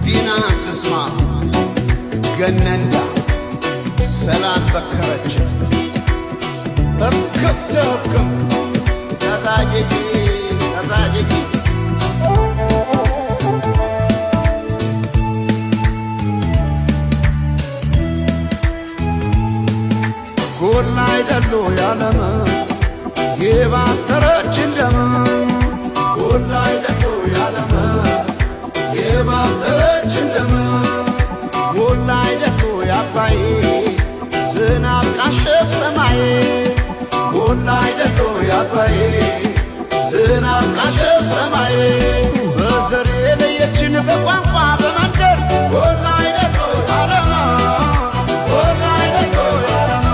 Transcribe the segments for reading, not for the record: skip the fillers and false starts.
ዲና ተስማት ገነንዳ ሰላም በከረች እክብተክም ተዛጅጂ ጎላ አይደሉ ያለመ የባተረች እንደመ ጎላ አይደሉ ያለመ የባተረች እንደመ ጎላ አይደሉ ያባይ ዝናብ ቃሸፍ ሰማይ ጎላ አይደሉ ያባይ ዝናብ ቃሸፍ ሰማይ በዘር የለየችን በቋንቋ በመንደር ጎላ አይደሉ ያለመ ጎላ አይደሉ ያለመ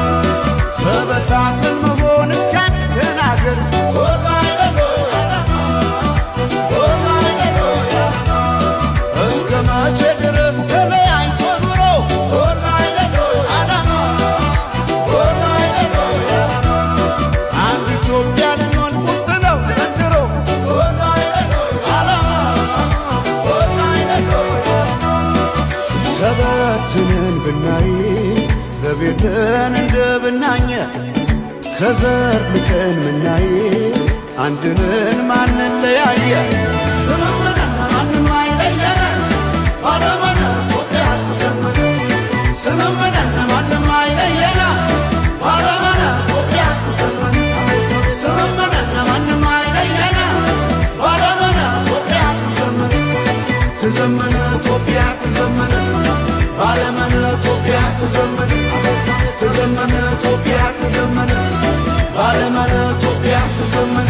ተበታትን መሆን እስኪያቅተን አገር ጎላ አይደሉ ያለመ ጎላ አይደሉ ያለመ እስከ መቼ ድረስ ተለያይቶ ኑሮ ጎላ አይደሉ ያለመ ጎላ አይደሉ ያለመ አንድ ኢትዮጵያ ልንሆን ቁርጥ ነው ዘንድሮ ጎላ አይደሉ ያለመ ጎላ አይደሉ ያለመ ተበትነን ብናይ በቤተን እንደ ብናኘ ከዘር ልቀን ምናይ አንድንን ማንን ለያየ ስምምነን ማንም አይለየን ባለመነ ኢትዮጵያ ትዘምር ስምምነን ማንም አይለየን ባለመነ ኢትዮጵያ ትዘምር ስምምነን ማንም አይለየን ባለመነ ኢትዮጵያ ትዘምር ትዘምር ኢትዮጵያ ትዘምር ባለመነ ኢትዮጵያ ትዘምር ትዘምር ኢትዮጵያ ትዘምር ባለመነ ኢትዮጵያ ትዘምር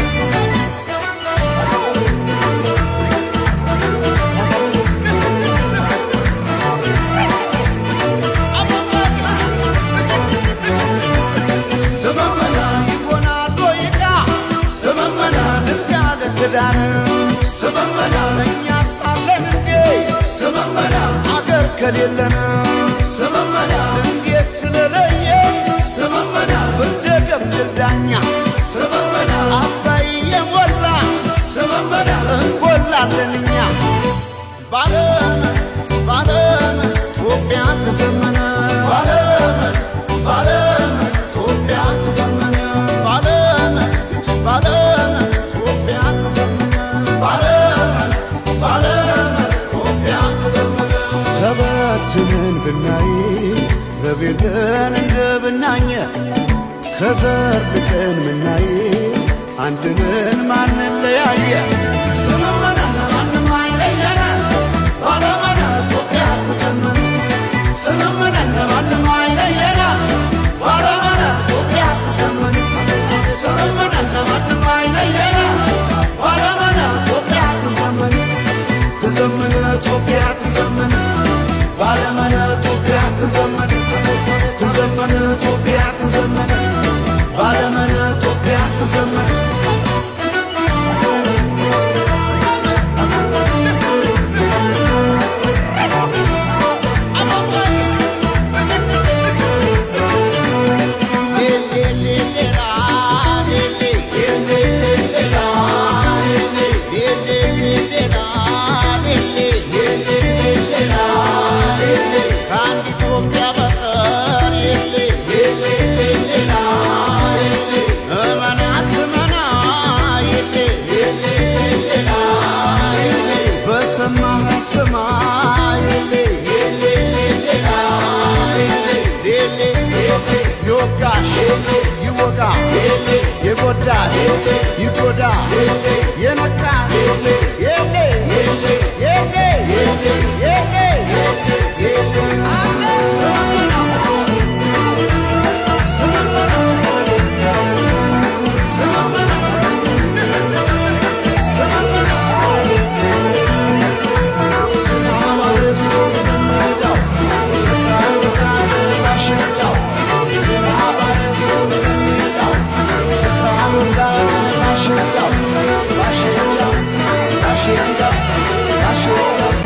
ስመመና ይሆናል ዶይቃ ስመመና ደስ ያለ ክዳን ስመመና እኛ ሳለን እንዴ ስመመና አገር ከሌለን ስመመና እንዴት ስለለየ ስመመና ፍርደ ገምድል ዳኛ ስመመና አባይ የሞላ ስመመና እንጎላለን እኛ ባለመን ኢትዮጵያ ተዘመነ ባለመን ኢትዮጵያ ተዘመነ ባለመን ኢትዮጵያ ተዘመነ ባለመን ኢትዮጵያ ተዘመነ ተበትነን ብናይ በቤተን እንደ ብናኘ ከዘር ልቀን ምናይ አንድንን ማንን ለያየ ስምምነን ማንም አይለየን ባለመነ ኢትዮጵያ ትዘምር ስምምነን ማንም አይለየን ባለመነ ኢትዮጵያ ትዘምር ስምምነን ማንም አይለየን ባለመነ ኢትዮጵያ ትዘምር ትዘምር ኢትዮጵያ ትዘምር ባለመነ ኢትዮጵያ ትዘምር ትዘምር ኢትዮጵያ ትዘምር ባለመነ ኢትዮጵያ ትዘምር ይወጋ ይጎዳ ይጎዳ